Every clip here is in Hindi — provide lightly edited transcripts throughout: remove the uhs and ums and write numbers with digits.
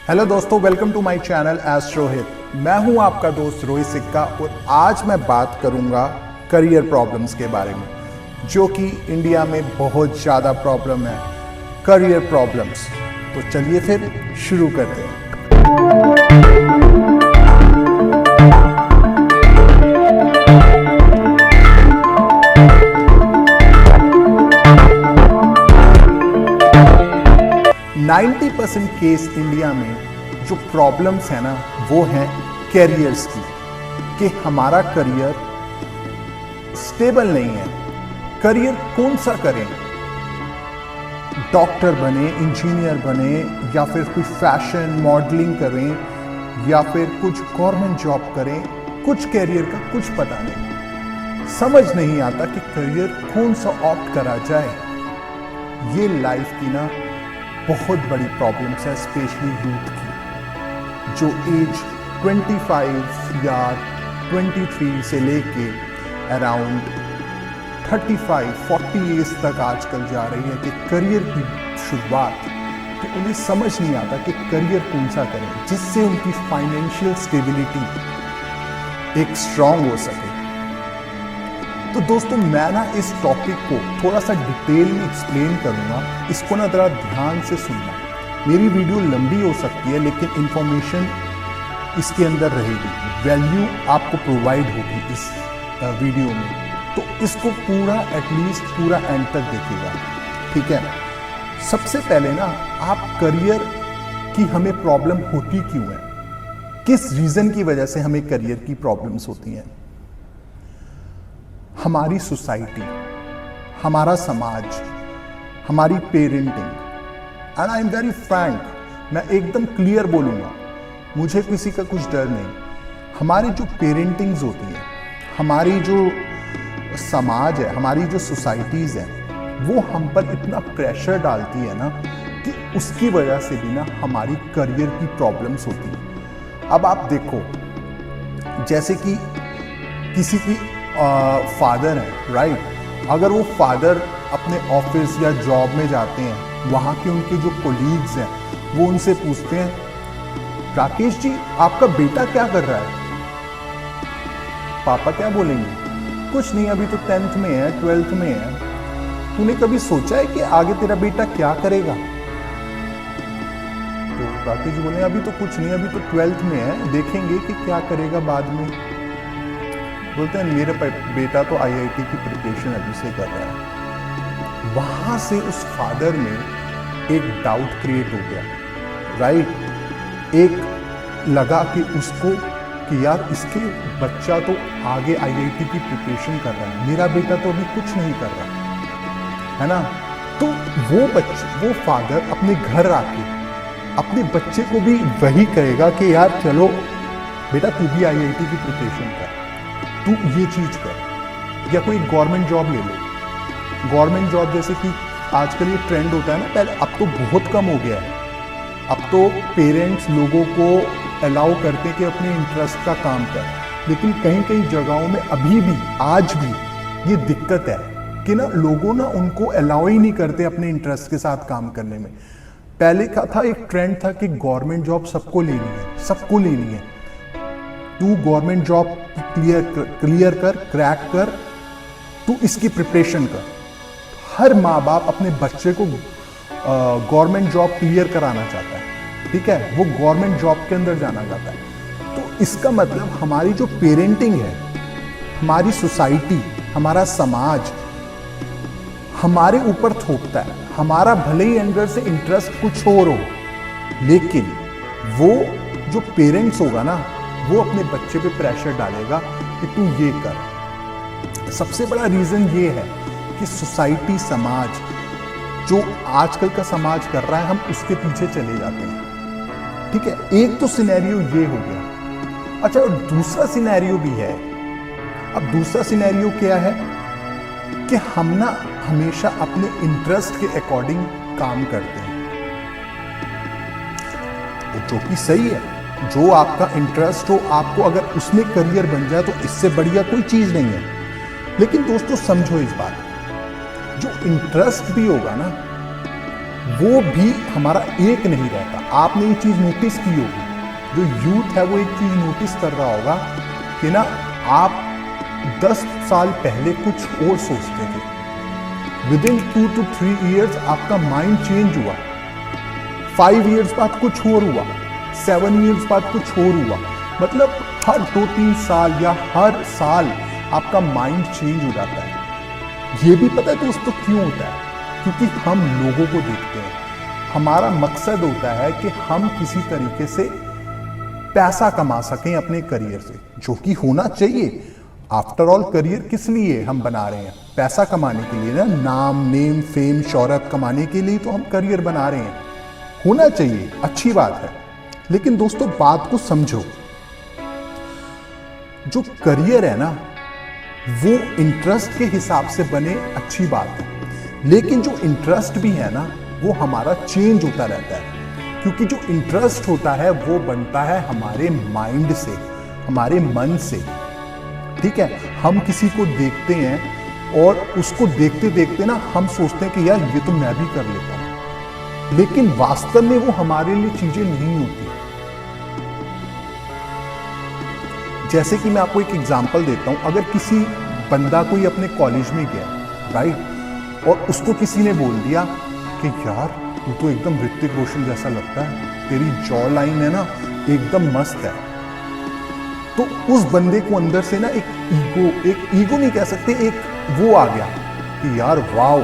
हेलो दोस्तों, welcome to my channel astro हित। मैं हूं आपका दोस्त रोहित सिक्का और आज मैं बात करूंगा करियर प्रॉब्लम्स के बारे में, जो कि इंडिया में बहुत ज़्यादा प्रॉब्लम है, करियर प्रॉब्लम्स। तो चलिए फिर शुरू करते हैं। 90% केस इंडिया में जो प्रॉब्लम्स है ना, वो हैं कैरियर्स की, कि हमारा करियर स्टेबल नहीं है। करियर कौन सा करें? डॉक्टर बने, इंजीनियर बने, या फिर कुछ फैशन मॉडलिंग करें, या फिर कुछ गवर्नमेंट जॉब करें। कुछ कैरियर का कुछ पता नहीं, समझ नहीं आता कि करियर कौन सा ऑप्ट करा जाए। ये लाइफ की ना बहुत बड़ी प्रॉब्लम्स है, स्पेशली यूथ की, जो एज 25 या 23 से लेके अराउंड 35-40 एज तक आजकल जा रही है कि करियर की शुरुआत, कि उन्हें समझ नहीं आता कि करियर कौन सा करें जिससे उनकी फाइनेंशियल स्टेबिलिटी एक स्ट्रांग हो सके। तो दोस्तों, मैं ना इस टॉपिक को थोड़ा सा डिटेल में एक्सप्लेन करूंगा। इसको ना ज़रा ध्यान से सुनना। मेरी वीडियो लंबी हो सकती है, लेकिन इंफॉर्मेशन इसके अंदर रहेगी, वैल्यू आपको प्रोवाइड होगी इस वीडियो में। तो इसको पूरा एटलीस्ट पूरा एंड तक देखिएगा, ठीक है। सबसे पहले ना, आप करियर की हमें प्रॉब्लम होती क्यों है, किस रीज़न की वजह से हमें करियर की प्रॉब्लम्स होती हैं? हमारी सोसाइटी, हमारा समाज, हमारी parenting. And I am very Frank, मैं एकदम क्लियर बोलूँगा, मुझे किसी का कुछ डर नहीं। हमारी जो पेरेंटिंग्स होती है, हमारी जो समाज है, हमारी जो सोसाइटीज़ हैं, वो हम पर इतना प्रेशर डालती है ना, कि उसकी वजह से भी ना हमारी करियर की प्रॉब्लम्स होती हैं। अब आप देखो, जैसे कि किसी की फादर है, राइट। अगर वो फादर अपने ऑफिस या जॉब में जाते हैं, वहाँ के उनके जो कोलीग्स हैं, वो उनसे पूछते हैं, राकेश जी आपका बेटा क्या कर रहा है? पापा क्या बोलेंगे? कुछ नहीं, अभी तो 10th में है, 12th में है। तूने कभी सोचा है कि आगे तेरा बेटा क्या करेगा? तो राकेश जी बोले, अभी तो कुछ नहीं, अभी तो 12th में है, देखेंगे कि क्या करेगा बाद में। बोलते हैं, मेरा बेटा तो IIT की प्रिपरेशन अभी से कर रहा है। वहां से उस फादर में एक डाउट क्रिएट हो गया, राइट। एक लगा कि उसको कि यार, इसके बच्चा तो आगे IIT की प्रिपरेशन कर रहा है, मेरा बेटा तो अभी कुछ नहीं कर रहा है ना। तो वो फादर अपने घर आके अपने बच्चे को भी वही कहेगा कि यार चलो बेटा, तू भी IIT की प्रिपरेशन कर, तू ये चीज कर, या कोई गवर्नमेंट जॉब ले लो। गवर्नमेंट जॉब जैसे कि आजकल ये ट्रेंड होता है ना, पहले, अब तो बहुत कम हो गया है। अब तो पेरेंट्स लोगों को अलाउ करते कि अपने इंटरेस्ट का काम कर, लेकिन कहीं कहीं जगहों में अभी भी, आज भी ये दिक्कत है कि ना लोगों ना उनको अलाउ ही नहीं करते अपने इंटरेस्ट के साथ काम करने में। पहले का था, एक ट्रेंड था कि गवर्नमेंट जॉब सबको लेनी है, सबको लेनी है। तू गवर्नमेंट जॉब क्लियर कर, क्रैक कर, तू इसकी प्रिपरेशन कर। हर माँ बाप अपने बच्चे को गवर्नमेंट जॉब क्लियर कराना चाहता है, ठीक है, वो गवर्नमेंट जॉब के अंदर जाना चाहता है। तो इसका मतलब हमारी जो पेरेंटिंग है, हमारी सोसाइटी, हमारा समाज हमारे ऊपर थोपता है। हमारा भले ही अंदर से इंटरेस्ट कुछ और हो, लेकिन वो जो पेरेंट्स होगा ना, वो अपने बच्चे पे प्रेशर डालेगा कि तू ये कर। सबसे बड़ा रीजन ये है कि सोसाइटी, समाज, जो आजकल का समाज कर रहा है, हम उसके पीछे चले जाते हैं, ठीक है। एक तो सिनेरियो ये हो गया। अच्छा, और दूसरा सिनेरियो भी है। अब दूसरा सिनेरियो क्या है कि हम ना हमेशा अपने इंटरेस्ट के अकॉर्डिंग काम करते हैं, जो कि सही है। जो आपका इंटरेस्ट हो, आपको अगर उसमें करियर बन जाए, तो इससे बढ़िया कोई चीज नहीं है। लेकिन दोस्तों, समझो इस बात, जो इंटरेस्ट भी होगा ना, वो भी हमारा एक नहीं रहता। आपने ये चीज नोटिस की होगी, जो यूथ है वो एक चीज नोटिस कर रहा होगा कि ना आप 10 साल पहले कुछ और सोचते थे, विद इन 2 to 3 years आपका माइंड चेंज हुआ, 5 years बाद कुछ और हुआ, 7 years बाद कुछ और हुआ। मतलब हर 2-3 साल या हर साल आपका माइंड चेंज हो जाता है। ये भी पता है दोस्तों क्यों होता है? क्योंकि हम लोगों को देखते हैं। हमारा मकसद होता है कि हम किसी तरीके से पैसा कमा सकें अपने करियर से, जो कि होना चाहिए। आफ्टर ऑल करियर किस लिए हम बना रहे हैं? पैसा कमाने के लिए ना, नाम, नेम, फेम, शोहरत कमाने के लिए तो हम करियर बना रहे हैं। होना चाहिए, अच्छी बात है। लेकिन दोस्तों बात को समझो, जो करियर है ना वो इंटरेस्ट के हिसाब से बने, अच्छी बात है। लेकिन जो इंटरेस्ट भी है ना वो हमारा चेंज होता रहता है, क्योंकि जो इंटरेस्ट होता है वो बनता है हमारे माइंड से, हमारे मन से। ठीक है, हम किसी को देखते हैं और उसको देखते देखते ना हम सोचते हैं कि यार ये तो मैं भी कर लेता हूं, लेकिन वास्तव में वो हमारे लिए चीजें नहीं होती। जैसे कि मैं आपको एक एग्जांपल देता हूं, अगर किसी बंदा कोई अपने कॉलेज में गया, राइट, और उसको किसी ने बोल दिया कि यार तू तो एकदम ऋतिक रोशन जैसा लगता है, तेरी जॉ लाइन है ना एकदम मस्त है, तो उस बंदे को अंदर से ना एक ईगो नहीं कह सकते, एक वो आ गया कि यार वाओ,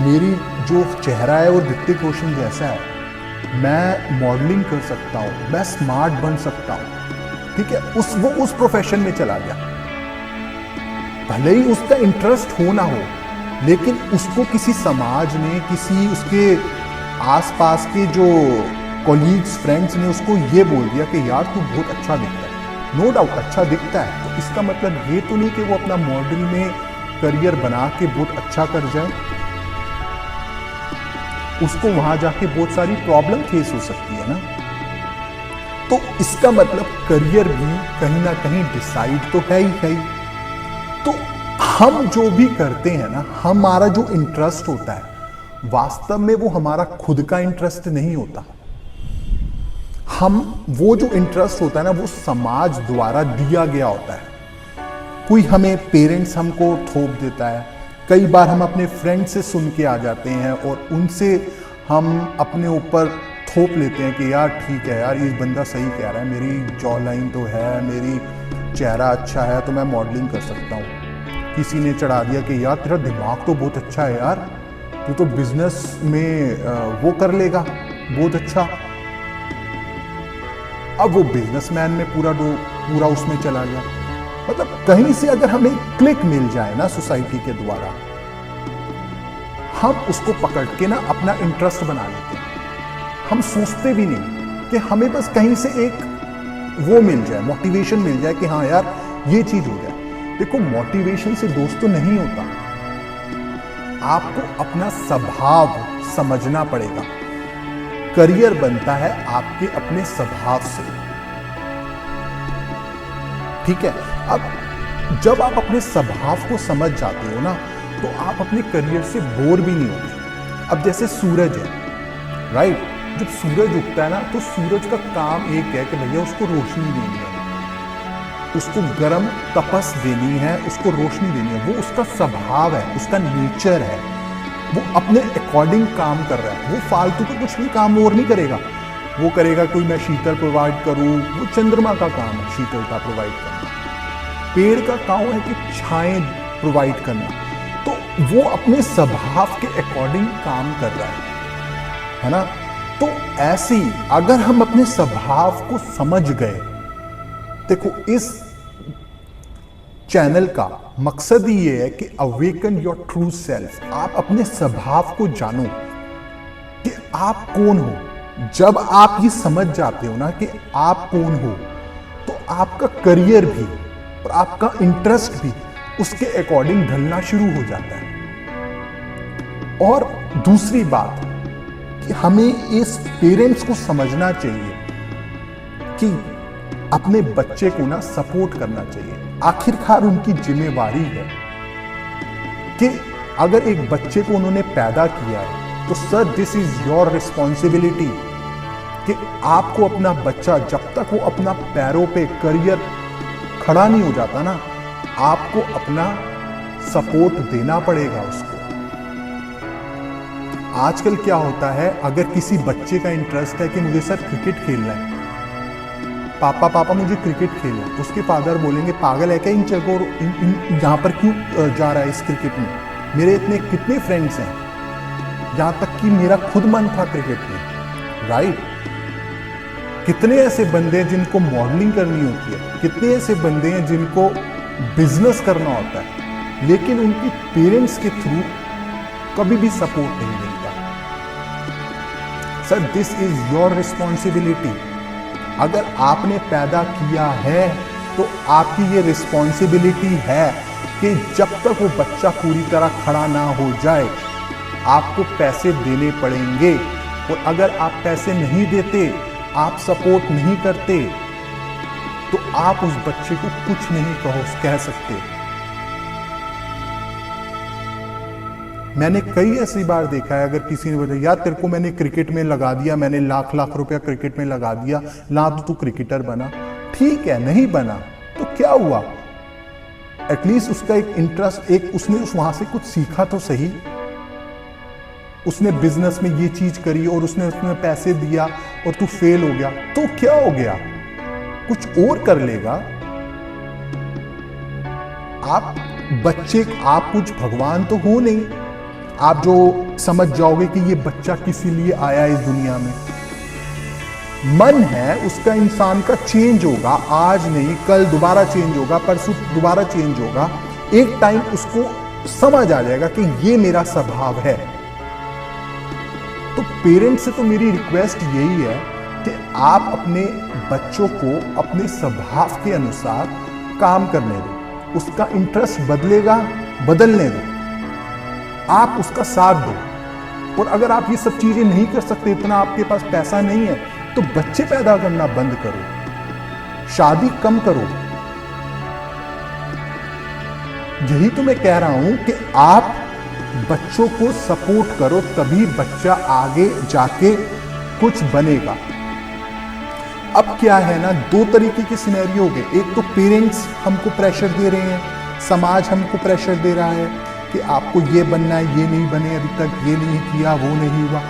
मेरी जो चेहरा है वो ऋतिक रोशन जैसा है, मैं मॉडलिंग कर सकता हूँ, मैं स्मार्ट बन सकता हूँ। ठीक है, वो उस प्रोफेशन में चला गया। भले ही उसका इंटरेस्ट हो ना हो, लेकिन उसको किसी समाज ने, किसी उसके आसपास के जो कॉलीग्स, फ्रेंड्स ने उसको ये बोल दिया कि यार तू बहुत अच्छा दिखता है। नो डाउट अच्छा दिखता है, तो इसका मतलब ये तो नहीं कि वो अपना मॉडल में करियर बना के बहुत अच्छा कर जाए। उसको वहां जाके बहुत सारी प्रॉब्लम फेस हो सकती है ना। तो इसका मतलब करियर भी कहीं ना कहीं डिसाइड तो है ही। तो हम जो भी करते हैं ना, हमारा जो इंटरेस्ट होता है वास्तव में वो हमारा खुद का इंटरेस्ट नहीं होता। हम वो जो इंटरेस्ट होता है ना वो समाज द्वारा दिया गया होता है। कोई हमें पेरेंट्स हमको थोप देता है, कई बार हम अपने फ्रेंड से सुन के आ जाते हैं और उनसे हम अपने ऊपर थोप लेते हैं कि यार ठीक है यार, ये बंदा सही कह रहा है, मेरी जॉ लाइन तो है, मेरी चेहरा अच्छा है, तो मैं मॉडलिंग कर सकता हूँ। किसी ने चढ़ा दिया कि यार तेरा दिमाग तो बहुत अच्छा है यार, तू तो बिजनेस में वो कर लेगा बहुत अच्छा। अब वो बिजनेसमैन में पूरा उसमें चला गया। मतलब कहीं से अगर हमें क्लिक मिल जाए ना सोसाइटी के द्वारा, हम उसको पकड़ के ना अपना इंटरेस्ट बना लेते हैं। हम सोचते भी नहीं कि हमें बस कहीं से एक वो मिल जाए, मोटिवेशन मिल जाए कि हाँ यार ये चीज हो जाए। देखो मोटिवेशन से दोस्तों नहीं होता, आपको अपना स्वभाव समझना पड़ेगा। करियर बनता है आपके अपने स्वभाव से। ठीक है, अब जब आप अपने स्वभाव को समझ जाते हो ना तो आप अपने करियर से बोर भी नहीं होते। अब जैसे सूरज है, राइट, जब सूरज उगता है ना तो सूरज का काम एक है कि भैया उसको रोशनी देनी है, उसको गर्म तपस देनी है, उसको रोशनी देनी है। वो उसका स्वभाव है, उसका नेचर है, वो अपने अकॉर्डिंग काम कर रहा है। वो फालतू का कुछ भी काम और नहीं करेगा। वो करेगा कोई मैं शीतल प्रोवाइड करूं, वो चंद्रमा का काम है शीतलता प्रोवाइड करना। पेड़ का काम है कि छाएं प्रोवाइड करना। तो वो अपने स्वभाव के अकॉर्डिंग काम कर रहा है ना। तो ऐसे ही अगर हम अपने स्वभाव को समझ गए, देखो इस चैनल का मकसद ही ये है कि अवेकन योर ट्रू सेल्फ। आप अपने स्वभाव को जानो कि आप कौन हो। जब आप ये समझ जाते हो ना कि आप कौन हो, तो आपका करियर भी और आपका इंटरेस्ट भी उसके अकॉर्डिंग ढलना शुरू हो जाता है। और दूसरी बात कि हमें इस पेरेंट्स को समझना चाहिए कि अपने बच्चे को ना सपोर्ट करना चाहिए। आखिरकार उनकी जिम्मेवारी है कि अगर एक बच्चे को उन्होंने पैदा किया है तो sir this is your responsibility कि आपको अपना बच्चा, जब तक वो अपना पैरों पे करियर खड़ा नहीं हो जाता ना, आपको अपना सपोर्ट देना पड़ेगा उसको। आजकल क्या होता है, अगर किसी बच्चे का इंटरेस्ट है कि मुझे सर क्रिकेट खेलना है, पापा पापा मुझे क्रिकेट खेलना है, उसके फादर बोलेंगे पागल है क्या, इन जगहों यहाँ पर क्यों जा रहा है इस क्रिकेट में, मेरे इतने कितने फ्रेंड्स हैं, यहां तक कि मेरा खुद मन था क्रिकेट में, राइट। कितने ऐसे बंदे हैं जिनको मॉडलिंग करनी होती है, कितने ऐसे बंदे हैं जिनको बिजनेस करना होता है, लेकिन उनकी पेरेंट्स के थ्रू कभी भी सपोर्ट नहीं मिलता। Sir this is your responsibility. अगर आपने पैदा किया है तो आपकी ये रिस्पॉन्सिबिलिटी है कि जब तक वो बच्चा पूरी तरह खड़ा ना हो जाए, आपको पैसे देने पड़ेंगे। और अगर आप पैसे नहीं देते, आप सपोर्ट नहीं करते, तो आप उस बच्चे को कुछ नहीं कह सकते। मैंने कई ऐसी बार देखा है, अगर किसी ने बताया यार तेरे को मैंने क्रिकेट में लगा दिया, मैंने लाख लाख रुपया क्रिकेट में लगा दिया, ना तो तू क्रिकेटर बना, ठीक है नहीं बना तो क्या हुआ, एटलीस्ट उसका एक इंटरेस्ट, एक उसने वहां से कुछ सीखा तो सही। उसने बिजनेस में ये चीज करी और उसने पैसे दिया और तू फेल हो गया तो क्या हो गया, कुछ और कर लेगा। आप बच्चे, आप कुछ भगवान तो हो नहीं, आप जो समझ जाओगे कि ये बच्चा किसी लिए आया इस दुनिया में। मन है उसका, इंसान का चेंज होगा, आज नहीं कल दोबारा चेंज होगा, परसों दोबारा चेंज होगा। एक टाइम उसको समझ आ जाएगा कि ये मेरा स्वभाव है। तो पेरेंट्स से तो मेरी रिक्वेस्ट यही है कि आप अपने बच्चों को अपने स्वभाव के अनुसार काम करने दो। उसका इंटरेस्ट बदलेगा, बदलने दो, आप उसका साथ दो। और अगर आप ये सब चीजें नहीं कर सकते, इतना आपके पास पैसा नहीं है, तो बच्चे पैदा करना बंद करो, शादी कम करो। यही तो मैं कह रहा हूं कि आप बच्चों को सपोर्ट करो, तभी बच्चा आगे जाके कुछ बनेगा। अब क्या है ना, दो तरीके के सिनेरियो हो गए। एक तो पेरेंट्स हमको प्रेशर दे रहे हैं, समाज हमको प्रेशर दे रहा है कि आपको ये बनना है, ये नहीं बने, अभी तक ये नहीं किया, वो नहीं हुआ।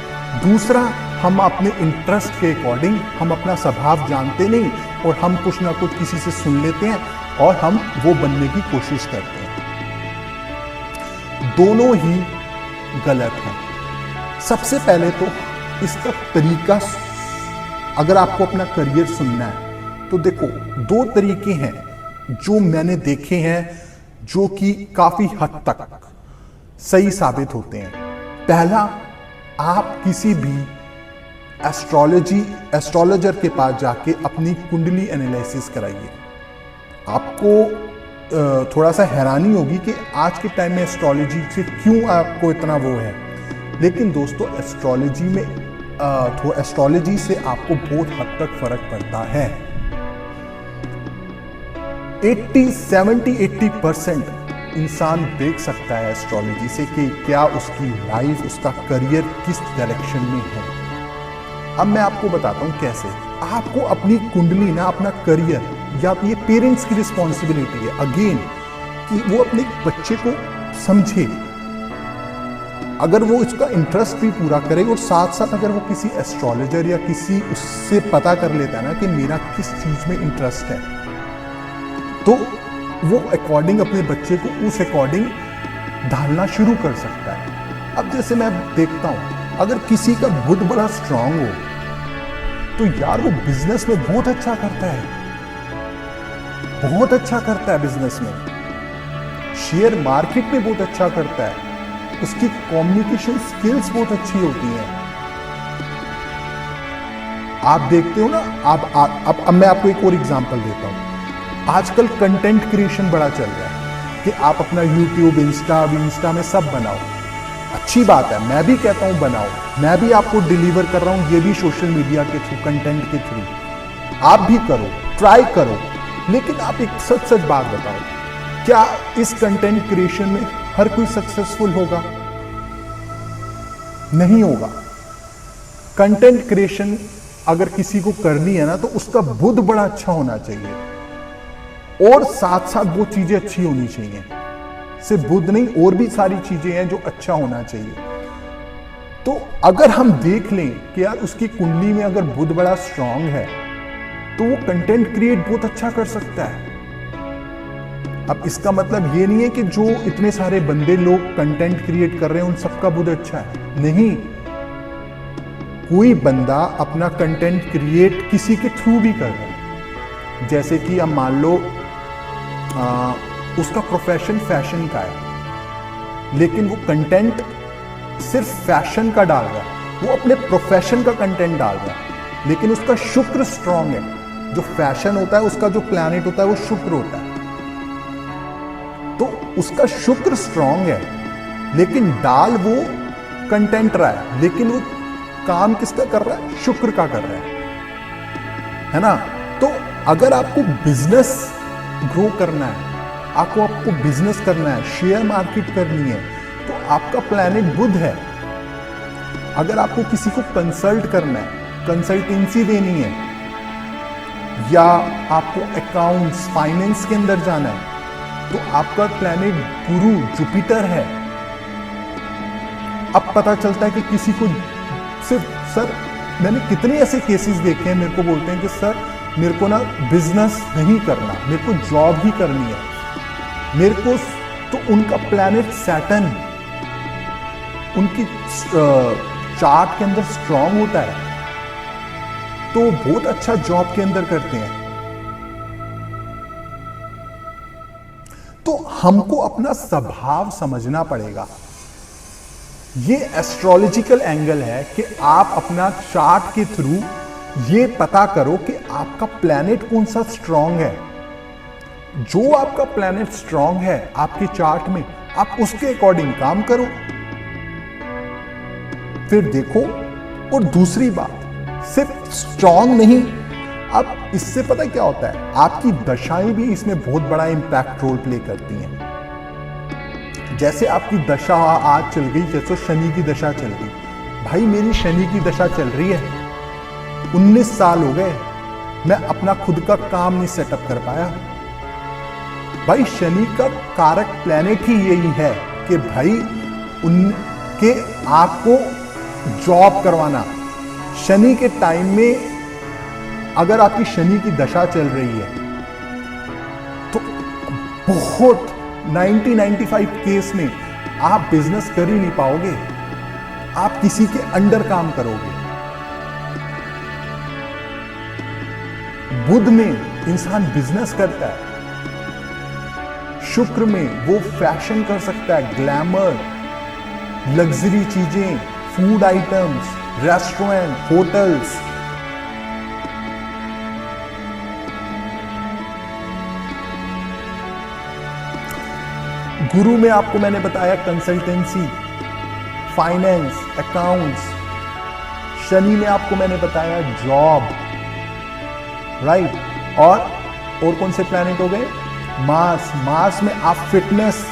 दूसरा, हम अपने इंटरेस्ट के अकॉर्डिंग, हम अपना स्वभाव जानते नहीं और हम कुछ ना कुछ किसी से सुन लेते हैं और हम वो बनने की कोशिश करते हैं। दोनों ही गलत है। सबसे पहले तो इसका तरीका, अगर आपको अपना करियर सुनना है तो देखो, दो तरीके हैं जो मैंने देखे हैं जो कि काफी हद तक सही साबित होते हैं। पहला, आप किसी भी एस्ट्रोलॉजर के पास जाके अपनी कुंडली एनालिसिस कराइए। आपको थोड़ा सा हैरानी होगी कि आज के टाइम में एस्ट्रोलॉजी से क्यों आपको इतना वो है, लेकिन दोस्तों एस्ट्रोलॉजी से आपको बहुत हद तक फर्क पड़ता है। 80% इंसान देख सकता है एस्ट्रोलॉजी से कि क्या उसकी लाइफ, उसका करियर किस डायरेक्शन में है। अब मैं आपको बताता हूं कैसे। आपको अपनी कुंडली ना, अपना करियर, या ये पेरेंट्स की रिस्पॉन्सिबिलिटी है अगेन, कि वो अपने बच्चे को समझे। अगर वो इसका इंटरेस्ट भी पूरा करे और साथ साथ अगर वो किसी एस्ट्रोलॉजर या किसी उससे पता कर लेता है ना कि मेरा किस चीज में इंटरेस्ट है, तो वो अकॉर्डिंग अपने बच्चे को उस अकॉर्डिंग ढालना शुरू कर सकता है। अब जैसे मैं देखता हूं, अगर किसी का बुध बड़ा स्ट्रांग हो तो यार वो बिजनेस में बहुत अच्छा करता है, बहुत अच्छा करता है बिजनेस में, शेयर मार्केट में बहुत अच्छा करता है, उसकी कम्युनिकेशन स्किल्स बहुत अच्छी होती हैं। आप देखते हो ना, अब मैं आपको एक और एग्जांपल देता हूं। आजकल कंटेंट क्रिएशन बड़ा चल रहा है कि आप अपना यूट्यूब, इंस्टा में सब बनाओ। अच्छी बात है, मैं भी कहता हूं बनाओ, मैं भी आपको डिलीवर कर रहा हूं, ये भी सोशल मीडिया के थ्रू, कंटेंट के थ्रू। आप भी करो, ट्राई करो, लेकिन आप एक सच बात बताओ, क्या इस कंटेंट क्रिएशन में हर कोई सक्सेसफुल होगा? नहीं होगा। कंटेंट क्रिएशन अगर किसी को करनी है ना, तो उसका बुद्ध बड़ा अच्छा होना चाहिए और साथ साथ वो चीजें अच्छी होनी चाहिए। सिर्फ बुद्ध नहीं, और भी सारी चीजें हैं जो अच्छा होना चाहिए। तो अगर हम देख लें कि यार उसकी कुंडली में अगर बुद्ध बड़ा स्ट्रांग है, तो वो कंटेंट क्रिएट बहुत अच्छा कर सकता है। अब इसका मतलब ये नहीं है कि जो इतने सारे बंदे लोग कंटेंट क्रिएट कर रहे हैं उन सबका बुद्ध अच्छा है, नहीं। कोई बंदा अपना कंटेंट क्रिएट किसी के थ्रू भी कर रहा है। जैसे कि अब मान लो उसका प्रोफेशन फैशन का है, लेकिन वो कंटेंट सिर्फ फैशन का डाल रहा है, वो अपने प्रोफेशन का कंटेंट डाल रहा है, लेकिन उसका शुक्र स्ट्रांग है। जो फैशन होता है उसका जो प्लैनेट होता है वो शुक्र होता है, तो उसका शुक्र स्ट्रांग है, लेकिन डाल वो कंटेंट रहा है, लेकिन वो काम किसका कर रहा है? शुक्र का कर रहा है ना। तो अगर आपको बिजनेस ग्रो करना है, आपको बिजनेस करना है, शेयर मार्केट करनी है, तो आपका प्लैनेट बुध है। अगर आपको किसी को कंसल्ट करना है, कंसल्टेंसी देनी है, या आपको अकाउंट्स फाइनेंस के अंदर जाना है, तो आपका प्लैनेट गुरु जुपिटर है। अब पता चलता है कि किसी को सिर्फ, सर मैंने कितने ऐसे केसेस देखे हैं, मेरे को बोलते हैं कि सर मेरे को ना बिजनेस नहीं करना, मेरे को जॉब ही करनी है मेरे को। तो उनका प्लैनेट सैटर्न उनकी चार्ट के अंदर स्ट्रांग होता है, तो बहुत अच्छा जॉब के अंदर करते हैं। तो हमको अपना स्वभाव समझना पड़ेगा। ये एस्ट्रोलॉजिकल एंगल है कि आप अपना चार्ट के थ्रू ये पता करो कि आपका प्लैनेट कौन सा स्ट्रांग है। जो आपका प्लैनेट स्ट्रांग है आपके चार्ट में, आप उसके अकॉर्डिंग काम करो, फिर देखो। और दूसरी बात, सिर्फ स्ट्रांग नहीं, अब इससे पता क्या होता है, आपकी दशाएं भी इसमें बहुत बड़ा इंपैक्ट रोल प्ले करती हैं। जैसे आपकी दशा आज चल गई, जैसे शनि की दशा चल गई, भाई मेरी शनि की दशा चल रही है, 19 साल हो गए, मैं अपना खुद का काम नहीं सेटअप कर पाया। भाई शनि का कारक प्लैनेट ही यही है कि भाई उनके आपको जॉब करवाना। शनि के टाइम में अगर आपकी शनि की दशा चल रही है, तो बहुत 90-95 केस में आप बिजनेस कर ही नहीं पाओगे, आप किसी के अंडर काम करोगे। बुध में इंसान बिजनेस करता है, शुक्र में वो फैशन कर सकता है, ग्लैमर, लग्जरी चीजें, फूड आइटम्स, रेस्टोरेंट, होटल्स। गुरु में आपको मैंने बताया कंसल्टेंसी, फाइनेंस, अकाउंट्स। शनि में आपको मैंने बताया जॉब, राइट। और कौन से प्लैनेट हो गए? मार्स। मार्स में आप फिटनेस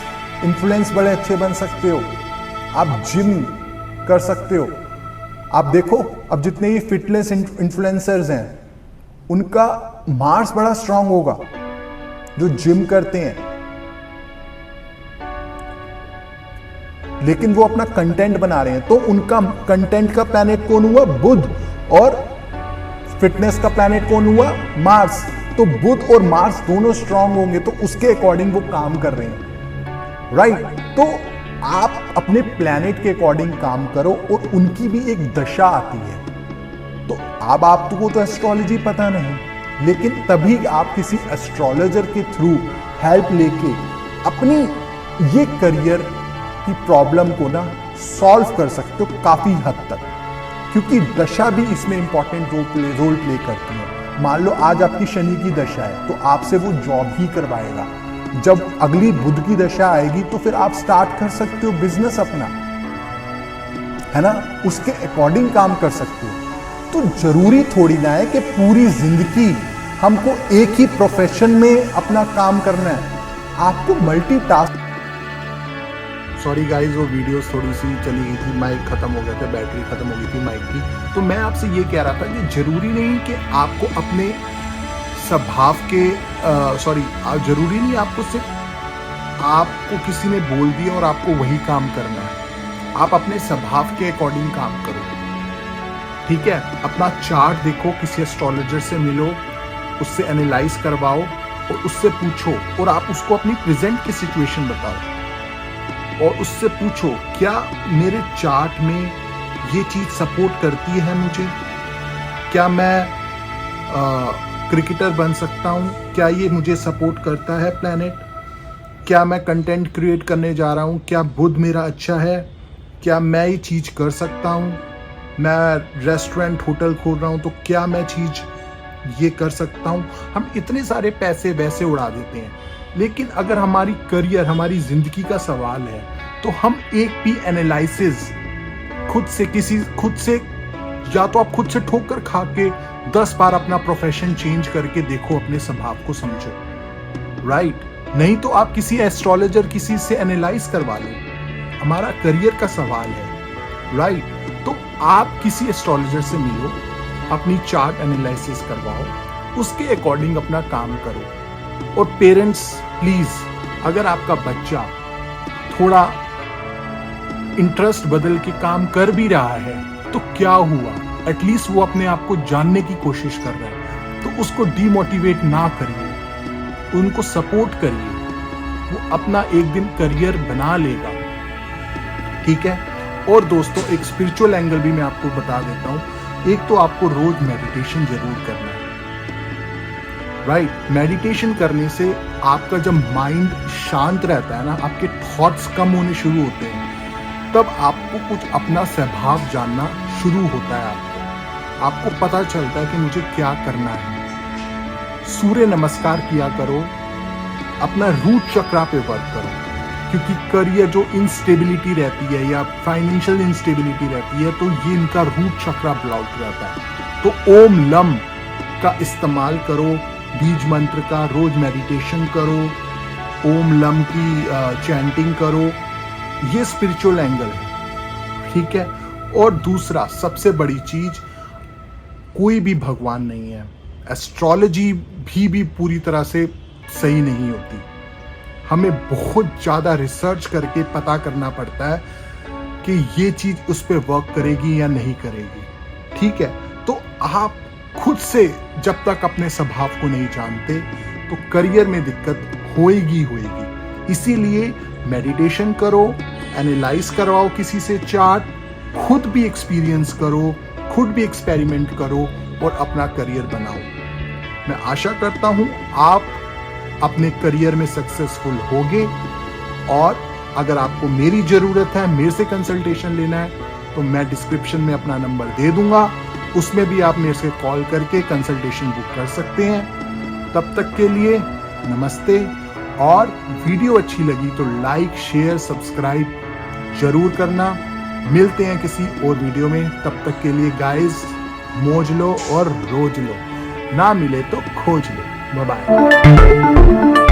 इन्फ्लुएंस बड़े अच्छे बन सकते हो, आप जिम कर सकते हो। आप देखो अब जितने ये फिटनेस इन्फ्लुएंसर्स हैं, उनका मार्स बड़ा स्ट्रांग होगा, जो जिम करते हैं, लेकिन वो अपना कंटेंट बना रहे हैं, तो उनका कंटेंट का प्लैनेट कौन हुआ? बुध। और फिटनेस का प्लैनेट कौन हुआ? मार्स। तो बुध और मार्स दोनों स्ट्रांग होंगे, तो उसके अकॉर्डिंग वो काम कर रहे हैं, राइट। तो आप अपने प्लैनेट के अकॉर्डिंग काम करो, और उनकी भी एक दशा आती है। तो अब आपको तो एस्ट्रोलॉजी पता नहीं, लेकिन तभी आप किसी एस्ट्रोलॉजर के थ्रू हेल्प लेके अपनी ये करियर की प्रॉब्लम को ना सॉल्व कर सकते हो काफी हद तक, क्योंकि दशा भी इसमें इंपॉर्टेंट रोल प्ले करती है। मान लो आज आपकी शनि की दशा है, तो आपसे वो जॉब ही करवाएगा। जब अगली बुध की दशा आएगी, तो फिर आप स्टार्ट कर सकते हो बिजनेस अपना, है ना, उसके अकॉर्डिंग काम कर सकते हो। तो जरूरी थोड़ी ना है कि पूरी जिंदगी हमको एक ही प्रोफेशन में अपना काम करना है। आपको मल्टीटास्क सॉरी गाइज, वो वीडियोस थोड़ी सी चली गई थी, माइक खत्म हो गया था, बैटरी खत्म हो गई थी माइक की। तो मैं आपसे ये कह रहा था कि जरूरी नहीं कि आपको अपने स्वभाव के जरूरी नहीं आपको सिर्फ आपको किसी ने बोल दिया और आपको वही काम करना है। आप अपने स्वभाव के अकॉर्डिंग काम करो, ठीक है। अपना चार्ट देखो, किसी एस्ट्रोलॉजर से मिलो, उससे एनालाइज करवाओ और उससे पूछो, और आप उसको अपनी प्रेजेंट की सिचुएशन बताओ और उससे पूछो क्या मेरे चार्ट में ये चीज सपोर्ट करती है मुझे, क्या मैं क्रिकेटर बन सकता हूँ, क्या ये मुझे सपोर्ट करता है प्लैनेट, क्या मैं कंटेंट क्रिएट करने जा रहा हूँ, क्या बुध मेरा अच्छा है, क्या मैं ये चीज कर सकता हूँ, मैं रेस्टोरेंट होटल खोल रहा हूँ तो क्या मैं चीज ये कर सकता हूँ। हम इतने सारे पैसे वैसे उड़ा देते हैं, लेकिन अगर हमारी करियर, हमारी जिंदगी का सवाल है तो हम एक भी एनालिसिस खुद से या तो आप खुद से ठोकर खा के 10 बार अपना प्रोफेशन चेंज करके देखो, अपने स्वभाव को समझो, राइट। नहीं तो आप किसी एस्ट्रोलॉजर, किसी से एनालाइज करवा लो। हमारा करियर का सवाल है, राइट। तो आप किसी एस्ट्रोलॉजर से मिलो, अपनी चार्ट एनालिसिस करवाओ, उसके अकॉर्डिंग अपना काम करो। और पेरेंट्स प्लीज, अगर आपका बच्चा थोड़ा इंटरेस्ट बदल के काम कर भी रहा है तो क्या हुआ, एटलीस्ट वो अपने आप को जानने की कोशिश कर रहा है, तो उसको डीमोटिवेट ना करिए, उनको सपोर्ट करिए, वो अपना एक दिन करियर बना लेगा, ठीक है। और दोस्तों, एक स्पिरिचुअल एंगल भी मैं आपको बता देता हूं। एक तो आपको रोज मेडिटेशन जरूर करना है, राइट। मेडिटेशन करने से आपका जब माइंड शांत रहता है ना, आपके थॉट्स कम होने शुरू होते हैं, तब आपको कुछ अपना स्वभाव जानना शुरू होता है। आपको पता चलता है कि मुझे क्या करना है। सूर्य नमस्कार किया करो, अपना रूट चक्रा पे वर्क करो, क्योंकि करियर जो इंस्टेबिलिटी रहती है या फाइनेंशियल इंस्टेबिलिटी रहती है, तो ये इनका रूट चक्रा ब्लॉक रहता है। तो ओम लम का इस्तेमाल करो, बीज मंत्र का, रोज मेडिटेशन करो, ओम लम की चैंटिंग करो, ये स्पिरिचुअल एंगल है, ठीक है। और दूसरा सबसे बड़ी चीज, कोई भी भगवान नहीं है। एस्ट्रोलॉजी भी पूरी तरह से सही नहीं होती, हमें बहुत ज्यादा रिसर्च करके पता करना पड़ता है कि ये चीज उस पर वर्क करेगी या नहीं करेगी, ठीक है। तो आप खुद से जब तक अपने स्वभाव को नहीं जानते तो करियर में दिक्कत होएगी। इसीलिए मेडिटेशन करो, एनालाइज करवाओ किसी से चार्ट, खुद भी एक्सपीरियंस करो, खुद भी एक्सपेरिमेंट करो और अपना करियर बनाओ। मैं आशा करता हूं आप अपने करियर में सक्सेसफुल होगे। और अगर आपको मेरी जरूरत है, मेरे से कंसल्टेशन लेना है, तो मैं डिस्क्रिप्शन में अपना नंबर दे दूंगा, उसमें भी आप मेरे से कॉल करके कंसल्टेशन बुक कर सकते हैं। तब तक के लिए नमस्ते। और वीडियो अच्छी लगी तो लाइक, शेयर, सब्सक्राइब जरूर करना। मिलते हैं किसी और वीडियो में, तब तक के लिए गाइस, मौज लो और रोज लो, ना मिले तो खोज लो। Bye bye.